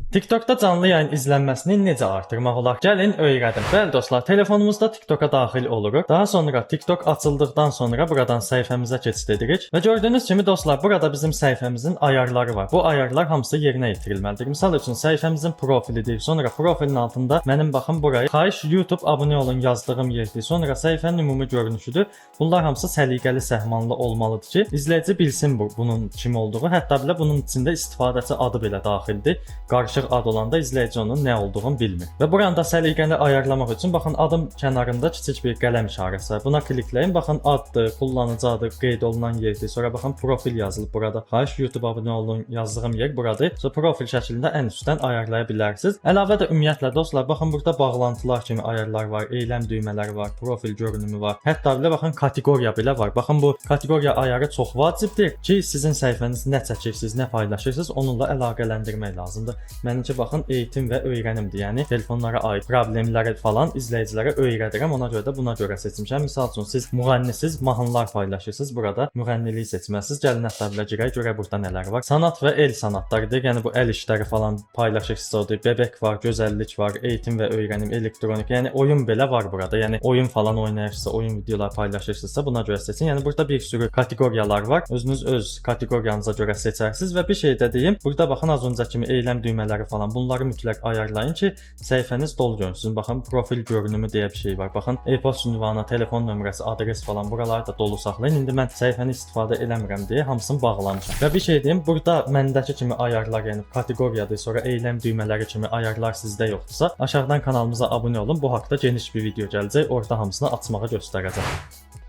TikTokda canlı yayın izlənməsini necə artırmaq olar? Gəlin öyrədim. Bəli dostlar, telefonumuzda TikToka daxil oluruq. Daha sonra TikTok açıldıqdan sonra buradan səhifəmizə keçid edirik. Və gördüyünüz kimi dostlar, burada bizim səhifəmizin ayarları var. Bu ayarlar hamısı yerinə yetirilməlidir. Misal üçün səhifəmizin profilidir. Sonra profilin altında mənim baxın burayı xahiş YouTube abunə olun yazdığım yerdir. Sonra səhifənin ümumi görünüşüdür. Bunlar hamısı səliqəli, səhmanlı olmalıdır ki, izləyici bilsin bunun kim olduğu. Hətta belə bunun içində istifadəçi adı belə daxildir. Qarışıq ad olanda izləyici onun nə olduğunu bilmir. Və burada səliqəni ayarlamaq üçün baxın adım kənarında kiçik bir qələm işarəsi var. Buna klikləyin. Baxın addır, kullanıcı adı, qeyd olunan yerdir. Sonra baxın profil yazılıb burada. Xahiş YouTube abunə olun yazdığım yer buradır. Sonra profil şəklində ən üstdən ayarlaya bilərsiniz. Əlavə də ümumiyyətlə dostlar, baxın burada bağlantılar kimi ayarlar var, eyləm düymələri var, profil görünümü var. Hətta belə baxın kateqoriya belə var. Baxın bu kateqoriya ayarı çox vacibdir ki, sizin səhifəniz nə çəkirsiniz, nə paylaşırsınız, onunla əlaqələndirmək lazımdır. Mənimki baxın eğitim və öyrənimdir. Yəni telefonlara aid problemləri falan izləyicilərə öyrədirəm. Ona görə də buna görə seçmişəm. Misal üçün siz müğənnisiz, mahnılar paylaşırsınız. Burada müğənniliyi seçməlisiniz. Gəlin hətta belə girək, görək burada nələr var. Sanat və el sanatlarıdır. Yəni bu əl işləri falan paylaşırsınız. Bebek var, gözəllik var, eğitim və öyrənim, elektronik. Yəni oyun belə var burada. Yəni oyun falan oynayırsınızsa, oyun videolar paylaşırsınızsa buna görə seçin. Yəni burada bir sürü kateqoriyalar var. Özünüz öz kateqoriyanıza görə seçərsiniz və bir şey də deyim. Burada baxın az öncə kimi eyləm düymələri falan bunları mütləq ayarlayın ki, səhifəniz dolu görünsün. Baxın profil görünümü deyə bir şey var. Baxın e-post ünvanı, telefon nömrəsi, adres falan buraları da dolu saxlayın. İndi mən səhifəni istifadə eləmirəm deyə hamısını bağlamışam. Və bir şey deyim, burada məndəki kimi ayarlar, yəni kateqoriyadır, sonra eyləm düymələri kimi ayarlar sizdə yoxdursa, aşağıdan kanalımıza abunə olun. Bu haqqda geniş bir video gələcək. Orada hamısını açmağı göstərəcəm.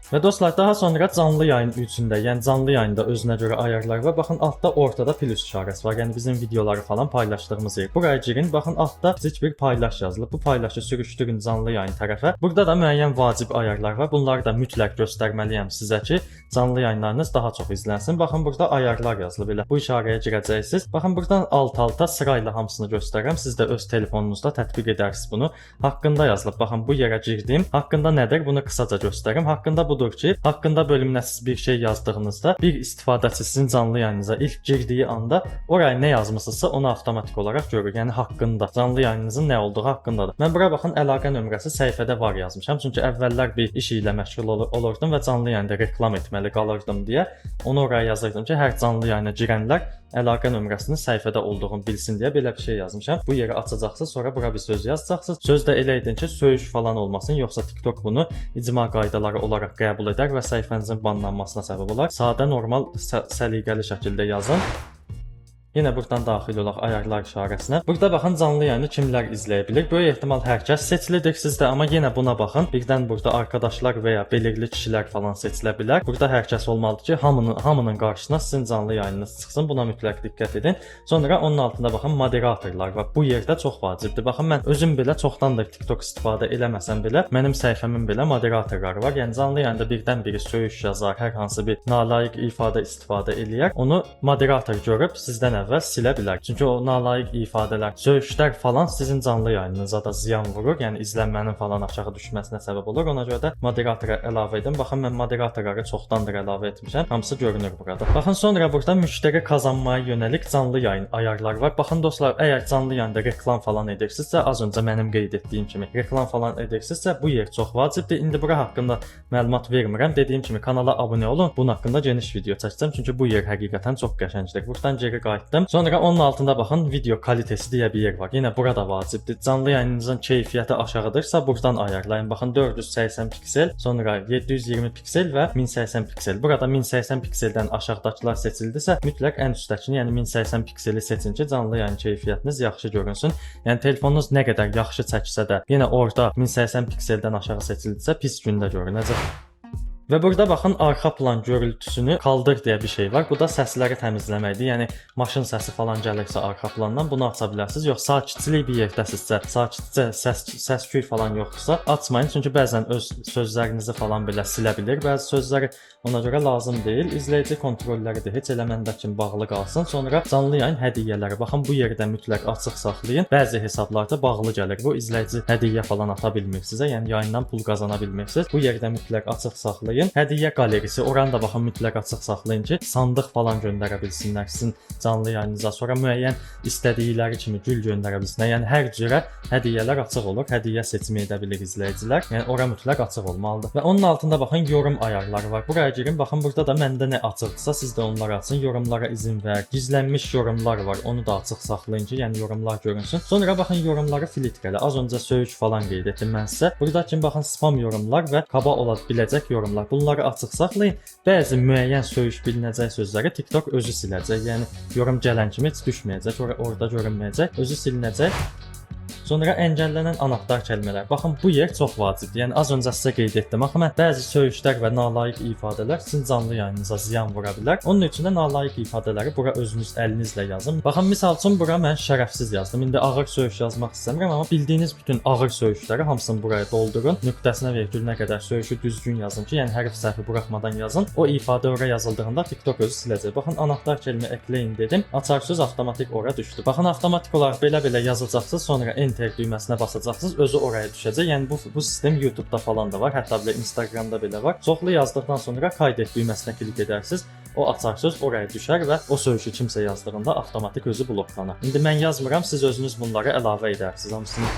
Və dostlar, daha sonra canlı yayın üçündə, yəni canlı yayında özünə görə ayarlar var. Baxın altda ortada plus işarəsi var. Yəni bizim videoları falan paylaşdığımız yer. Buraya girin, baxın altda kiçik bir paylaş yazılıb. Bu paylaşı sürüşdürün canlı yayın tərəfə. Burada da müəyyən vacib ayarlar var. Bunları da mütləq göstərməliyəm sizə ki, canlı yayınlarınız daha çox izlənsin. Baxın burada ayarlar yazılıb elə. Bu işarəyə girəcəksiniz. Baxın buradan alt-alta sırayla hamısını göstərirəm. Siz də öz telefonunuzda tətbiq edərsiniz bunu. Haqqında yazılıb. Baxın bu yerə girdim. Haqqında nədir? Bunu qısaca göstərim. Haqqında budur ki, haqqında bölümünə siz bir şey yazdığınızda bir istifadəçi sizin canlı yayınınıza ilk girdiyi anda oraya nə yazmısınızsa onu avtomatik olaraq görür. Yəni haqqında, canlı yayınınızın nə olduğu haqqındadır. Mən bura baxın əlaqə nömrəsi səhifədə var yazmışam. Çünki əvvəllər bir iş ilə məşğul olurdum və canlı yayında reklam etməli qalırdım deyə onu oraya yazırdım ki, hər canlı yayına girənlər əlaqə nömrəsinin səhifədə olduğunu bilsin deyə belə bir şey yazmışam. Bu yeri açacaqsınız, sonra bura bir söz yazacaqsınız. Söz də elə edin ki, söyüş falan olmasın, yoxsa TikTok bunu icma qaydaları olaraq qəbul edər və səhifənizin banlanmasına səbəb olar. Sadə, normal, səliqəli şəkildə yazın. Yenə buradan daxil olaq ayarlar işarəsinə. Burada baxın canlı yayını kimlər izləyə bilir. Böyük ehtimal hər kəs seçilidir sizdə, amma yenə buna baxın. Birdən burada arkadaşlar və ya belirli kişilər falan seçilə bilər. Burada hər kəs olmalıdır ki, hamının qarşısına sizin canlı yayınınız çıxsın. Buna mütləq diqqət edin. Sonra onun altında baxın moderatorlar var. Bu yerdə çox vacibdir. Baxın mən özüm belə çoxdandır TikTok istifadə eləməsəm belə, mənim səhifəmin belə moderatorları var. Yəni canlı yayında birdən biri söyüş yazar, hər hansı bir nalayiq ifadə istifadə eləyər. Onu moderator görüb sizdən əvvəl silə bilər. Çünki o nalayiq ifadələr, söyüşlər falan sizin canlı yayınınıza da ziyan vurur. Yəni izlənmənin falan aşağı düşməsinə səbəb olur. Ona görə də moderatora əlavə edin. Baxın mən moderatorları çoxdandır əlavə etmişəm. Hamısı görünür burada. Baxın sonra burada müştəri qazanmaya yönəlik canlı yayın ayarlar var. Baxın dostlar, əgər canlı yayında reklam falan edirsinizsə, az öncə mənim qeyd etdiyim kimi reklam falan edirsinizsə, bu yer çox vacibdir. İndi bura haqqında məlumat vermirəm. Dediyim kimi kanala abunə olun. Bunun haqqında geniş video çəkəcəm. Çünki bu yer həqiqətən çox qəşəngdir. Buradan geri qayıtdım. Sonra onun altında baxın video kalitesi deyə bir yer var. Yenə burada vacibdir. Canlı yayınınızın keyfiyyəti aşağıdırsa buradan ayarlayın. Baxın 480 piksel, sonra 720 piksel və 1080 piksel. Burada 1080 pikseldən aşağıdakılar seçildisə, mütləq ən üstdəkini, yəni 1080 pikseli seçin ki, canlı yayın keyfiyyətiniz yaxşı görünsün. Yəni telefonunuz nə qədər yaxşı çəksə də, yenə orada 1080 pikseldən aşağı seçildisə pis gündə görünəcək. Və burada baxın arxa plan görüntüsünü qaldır deyə bir şey var. Bu da səsləri təmizləməkdir. Yəni maşın səsi falan gəlirsə arxa plandan bunu aça bilərsiniz. Yox, sakitçilik bir yerdəsinizsə, sakitcə səs-küy falan yoxdursa açmayın. Çünki bəzən öz sözlərinizi falan belə silə bilir. Bəzi sözləri ona görə lazım deyil. İzləyici kontrolləridir. Heç elə məndə kimi bağlı qalsın. Sonra canlı yayın hədiyyələri. Baxın bu yerdə mütləq açıq saxlayın. Bəzi hesablarda bağlı gəlir. Bu izləyici hədiyyə falan ata bilmir sizə. Yəni yayından pul qazana bilmirsiniz. Bu yerdə mütləq açıq saxlayın. saxlayın. Hədiyyə qalerisi, oranı da baxın mütləq açıq saxlayın ki, sandıq falan göndərə bilsinlər sizin canlı yayınınıza. Sonra müəyyən istədikləri kimi gül göndərə bilsinlər. Yəni hər cürə hədiyyələr açıq olur. Hədiyyə seçimi edə bilir izləyicilər. Yəni ora mütləq açıq olmalıdır. Və onun altında baxın yorum ayarları var. Buraya girin, baxın burada da məndə nə açıqdırsa siz də onları açın. Yorumlara izin ver. Gizlənmiş yorumlar var. Onu da açıq saxlayın ki, yəni yorumlar görünsün. Sonra baxın yorumları filtrələ. Az öncə söyüş falan qeyd etdim mən sizə. Burada kimi baxın spam yorumlar və kaba ola biləcək yorumlar. Bunları açıq saxlayın. Bəzi müəyyən söyüş bilinəcək sözləri TikTok özü siləcək. Yəni yorum gələn kimi heç düşməyəcək, orada görünməyəcək, özü silinəcək. Sonra əngəllənən anahtar kəlmələr. Baxın bu yer çox vacibdir. Yəni az öncə sizə qeyd etdim. Axı mən bəzi söyüşlər və nalayiq ifadələr sizin canlı yayınınıza ziyan vura bilər. Onun üçün də nalayiq ifadələri bura özünüz əlinizlə yazın. Baxın misal üçün bura mən şərəfsiz yazdım. İndi ağır söyüş yazmaq istəmirəm, amma bildiyiniz bütün ağır söyüşləri hamısını buraya doldurun. Nöqtəsinə virgülünə qədər söyüşü düzgün yazın ki, yəni hərf səhvi buraxmadan yazın. O ifadə ora yazıldığında TikTok özü siləcək. Baxın anahtar kəlmə ekləyin dedim. Açar söz avtomatik ora düşdü. Baxın avtomatik olaraq belə yazacaqsınız, sonra enter düyməsinə basacaqsınız, özü oraya düşəcək. Yəni bu sistem YouTube-da falan da var, hətta belə Instagram-da belə var. Çoxlu yazdıqdan sonra kaydet düyməsinə klik edərsiniz. O açar söz oraya düşər və o söyüşü kimsə yazdığında avtomatik özü bloklanır. İndi mən yazmıram, siz özünüz bunları əlavə edərsiniz hamısını.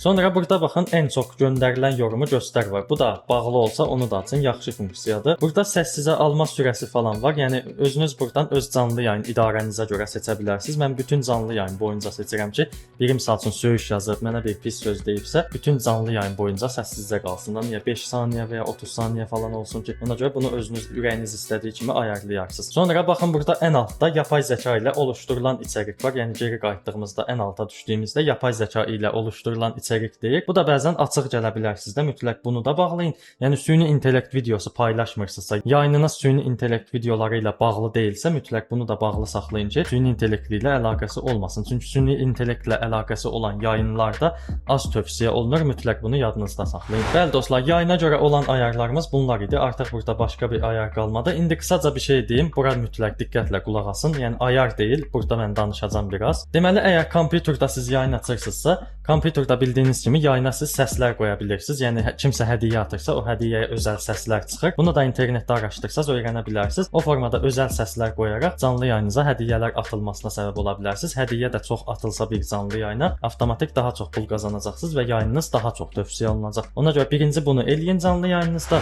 Sonra burada baxın ən çox göndərilən yorumu göstər var. Bu da bağlı olsa onu da açın, yaxşı funksiyadır. Burada səssizə alma sürəsi falan var. Yəni özünüz buradan öz canlı yayın idarənizə görə seçə bilərsiniz. Mən bütün canlı yayın boyunca seçirəm ki, biri misal üçün söyüş yazıb, mənə bir pis söz deyibsə, bütün canlı yayın boyunca səssizdə qalsın. Niyə 5 saniyə və ya 30 saniyə falan olsun ki, ona görə bunu özünüz ürəyiniz istədiyi kimi ayarlayarsınız. Sonra baxın burada ən altda yapay zəka ilə oluşdurulan içərik var. Yəni geri qayıtdığımızda ən alta düşdüyümüzdə yapay zəka ilə oluşdurulan içərik deyir. Bu da bəzən açıq gələ bilər sizdə. Mütləq bunu da bağlayın. Yəni süni intellekt videosu paylaşmırsınızsa, yayınınız süni intellekt videoları ilə bağlı deyilsə, mütləq bunu da bağlı saxlayın ki, süni intellektli ilə əlaqəsi olmasın. Çünki süni intellektlə əlaqəsi olan yayınlarda az tövsiyə olunur. Mütləq bunu yadınızda saxlayın. Bəli dostlar, yayına görə olan ayarlarımız bunlar idi. Artıq burada başqa bir ayar qalmadı. İndi qısaca bir şey deyim. Bura mütləq diqqətlə qulaq asın. Yəni ayar deyil. Burada mən danışacağam biraz. Deməli, əgər kompüterdə siz yayın açırsınızsa, kompüterdə bildiyiniz kimi yayına siz səslər qoya bilirsiniz. Yəni kimsə hədiyyə atırsa, o hədiyyəyə özəl səslər çıxır. Bunu da internetdə araşdırsaz öyrənə bilərsiniz. O formada özəl səslər qoyaraq canlı yayınıza hədiyyələr atılmasına səbəb ola bilərsiniz. Hədiyyə də çox atılsa bir canlı yayına, avtomatik daha çox pul qazanacaqsınız və yayınınız daha çox tövsiyə olunacaq. Ona görə birinci bunu eləyin canlı yayınınızda.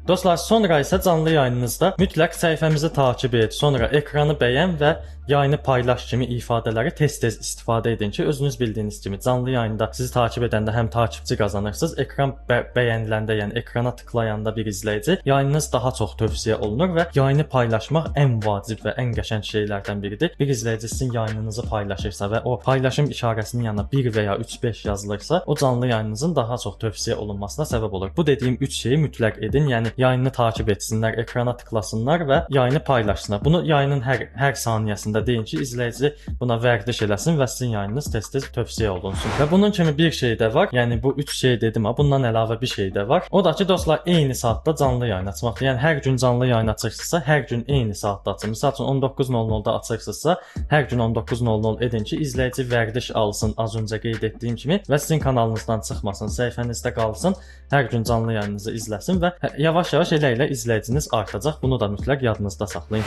Dostlar, sonra isə canlı yayınınızda mütləq səhifəmizi takib et, sonra ekranı bəyən və yayını paylaş kimi ifadələri tez-tez istifadə edin ki, özünüz bildiyiniz kimi canlı yayında sizi takib edəndə həm takipçi qazanırsınız, ekran bəyəniləndə, yəni ekrana tıklayanda bir izləyici, yayınınız daha çox tövsiyə olunur və yayını paylaşmaq ən vacib və ən qəşəng şeylərdən biridir. Bir izləyici sizin yayınınızı paylaşırsa və o paylaşım işarəsinin yanına 1 və ya 3-5 yazılırsa, o canlı yayınınızın daha çox tövsiyə olunmasına səbəb olur. Bu dediyim 3 şeyi mütləq edin, yəni yayını takib etsinlər, ekrana tıklasınlar və yayını paylaşsınlar. Bunu yayının hər saniyəsində deyin ki, izləyici buna vərdiş eləsin və sizin yayınınız tez-tez tövsiyə olunsun. Və bunun kimi bir şey də var. Yəni bu 3 şey dedim ha, bundan əlavə bir şey də var. O da ki, dostlar, eyni saatda canlı yayın açmaqdır. Yəni hər gün canlı yayın açırsınızsa, hər gün eyni saatda açın. Məsəl üçün 19:00-da açırsınızsa, hər gün 19:00 edin ki, izləyici vərdiş alsın, az öncə qeyd etdiyim kimi və sizin kanalınızdan çıxmasın, səhifənizdə qalsın, hər gün canlı yayınınızı izləsin və yavaş-yavaş elə izləyiciniz artacaq. Bunu da mütləq yadınızda saxlayın.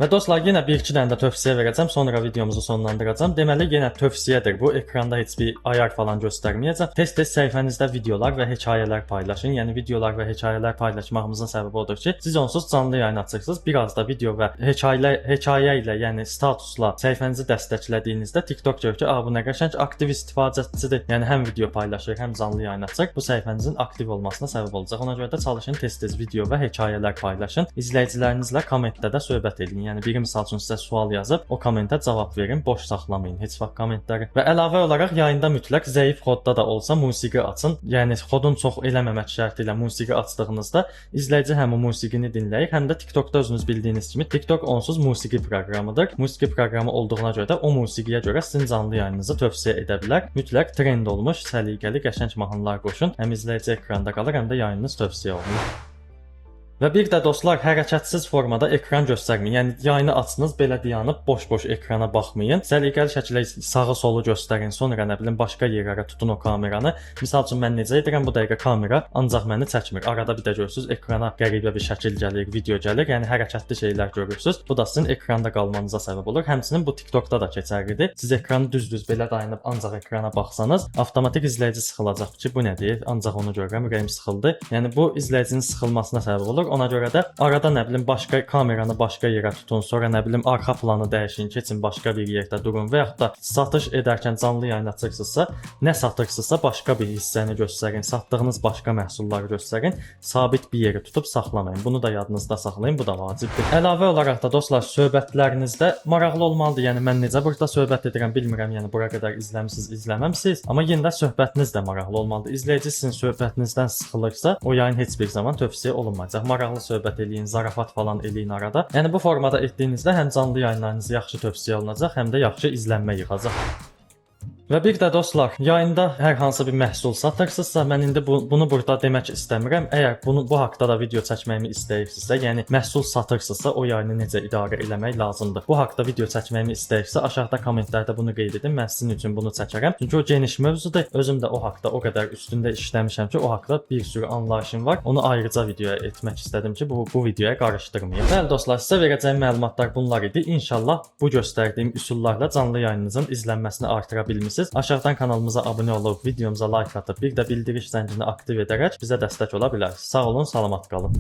Və dostlar, yenə bir-iki dənə də tövsiyə verəcəm, sonra videomuzu sonlandıracağam. Deməli, yenə tövsiyədir bu. Ekranda heç bir ayar falan göstərməyəcəm. Tez-tez səhifənizdə videolar və hekayələr paylaşın. Yəni videolar və hekayələr paylaşmağımızın səbəbi odur ki, siz onsuz canlı yayın açırsınız. Biraz da video və hekayə ilə, yəni statusla səhifənizi dəstəklədiyinizdə TikTok görür ki, bu nə qəşəng aktiv istifadəçisidir. Yəni həm video paylaşır, həm canlı yayın açır. Bu səhifənizin aktiv olmasına səbəb olacaq. Ona görə də çalışın tez-tez video və hekayələr paylaşın. İzləyicilərinizlə kommentdə də söhbət edin. Yəni biri misal üçün sizə sual yazıb, o kommentə cavab verin, boş saxlamayın heç vaxt kommentləri. Və əlavə olaraq yayında mütləq zəif xodda da olsa musiqi açın. Yəni xodun çox eləməmək şərti ilə musiqi açdığınızda izləyici həm o musiqini dinləyir, həm də TikTokda özünüz bildiyiniz kimi TikTok onsuz musiqi proqramıdır. Musiqi proqramı olduğuna görə də o musiqiyə görə sizin canlı yayınınızı tövsiyə edə bilər. Mütləq trend olmuş, səliqəli, qəşəng mahnılar qoşun. Həm izləyici ekranda qalır, həm də yayınınız tövsiyə olunur. Və bir də dostlar, hərəkətsiz formada ekran göstərməyin. Yəni yayını açdınız, belə dayanıb boş-boş ekrana baxmayın. Səliqəli şəkildə sağı solu göstərin, sonra nə bilim başqa yerlərə tutun o kameranı. Misal üçün mən necə edirəm, bu dəqiqə kamera ancaq məni çəkmir. Arada bir də görürsüz, ekrana qəribə bir şəkil gəlir, video gəlir. Yəni hərəkətli şeylər görürsüz. Bu da sizin ekranda qalmanıza səbəb olur. Həmçinin bu TikTokda da keçərlidir. Siz ekranı düz-düz belə dayanıb ancaq ekrana baxsanız, avtomatik izləyici sıxılacaq ki, bu nədir? Ancaq onu görürəm, ürəyim sıxıldı. Yəni bu izləyicinin sıxılmasına səbəb olur. Ona görə də arada nə bilim başqa kameranı başqa yerə tutun, sonra nə bilim arxa planı dəyişin, keçin başqa bir yerdə durun və yaxud da satış edərkən canlı yayın açırsınızsa, nə satırsınızsa başqa bir hissəni göstərin, satdığınız başqa məhsulları göstərin, sabit bir yeri tutub saxlamayın. Bunu da yadınızda saxlayın, bu da vacibdir. Əlavə olaraq da dostlar, söhbətlərinizdə maraqlı olmalıdır. Yəni mən necə burada söhbət edirəm bilmirəm, yəni bura qədər izləmisiniz, izləməmisiniz, amma yenə də söhbətiniz də maraqlı olmalıdır. İzləyici sizin söhbətinizdən sıxılırsa, o yayın heç bir zaman tövsiyə olunmayacaq. Maraqlı söhbət eləyin, zarafat falan eləyin arada. Yəni bu formada etdiyinizdə həm canlı yayınlarınız yaxşı tövsiyə olunacaq, həm də yaxşı izlənmə yığacaq. Və bir də dostlar, yayında hər hansı bir məhsul satırsınızsa, mən indi bunu burada demək istəmirəm. Əgər bu haqqda da video çəkməyimi istəyirsinizsə, yəni məhsul satırsınızsa, o yayını necə idarə etmək lazımdır. Bu haqqda video çəkməyimi istəyirsə, aşağıda kommentlərdə bunu qeyd edin. Mən sizin üçün bunu çəkərəm. Çünki o geniş mövzudur. Özüm də o haqqda o qədər üstündə işləmişəm ki, o haqqda bir sürü anlayışım var. Onu ayrıca videoya etmək istədim ki, bu videoya qarışdırmayım. Bəli dostlar, sizə verəcəyim məlumatlar bunlar idi. İnşallah bu göstərdiyim üsullarla canlı yayınınızın izlənməsini artıra bilmisiniz. Aşağıdan kanalımıza abunə olub, videomuza like atıb, bir də bildiriş zəncirini aktiv edərək bizə dəstək ola bilərsiniz. Sağ olun, salamat qalın.